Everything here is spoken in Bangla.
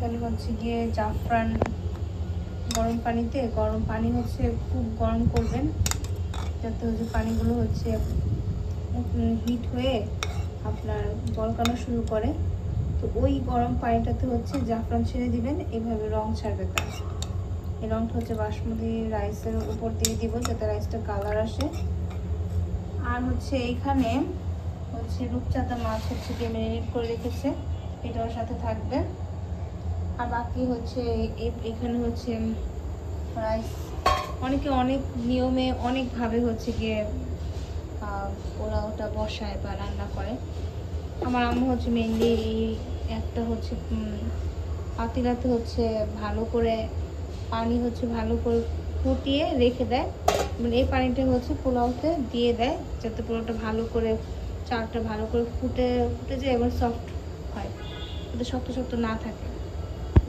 এখানে হচ্ছে গিয়ে জাফরান গরম পানিতে, গরম পানি হচ্ছে খুব গরম করবেন যাতে হচ্ছে পানিগুলো হচ্ছে হিট হয়ে আপনার জলকানো শুরু করে। তো ওই গরম পানিটাতে হচ্ছে জাফরান ছেড়ে দিবেন, এইভাবে রং ছাড়বে তার। এই রংটা হচ্ছে বাসমতি রাইসের উপর দিয়ে দিব যাতে রাইসটা কালার আসে। আর হচ্ছে এখানে হচ্ছে রূপচাঁদা মাছ হচ্ছে দিয়ে ম্যারিনেট করে রেখেছে, এটাও সাথে থাকবে। আর বাকি হচ্ছে এখানে হচ্ছে রাইস, অনেকে অনেক নিয়মে অনেকভাবে হচ্ছে গিয়ে পোলাওটা বসায় বা রান্না করে। আমার আম্মু হচ্ছে মেনলি এই একটা হচ্ছে পাতিলাতে হচ্ছে ভালো করে পানি হচ্ছে ভালো করে ফুটিয়ে রেখে দেয়, মানে এই পানিটা হচ্ছে পোলাওতে দিয়ে দেয় যাতে পোলাওটা ভালো করে চালটা ভালো করে ফুটে যায় এবং সফট হয়, যাতে শক্ত শক্ত না থাকে।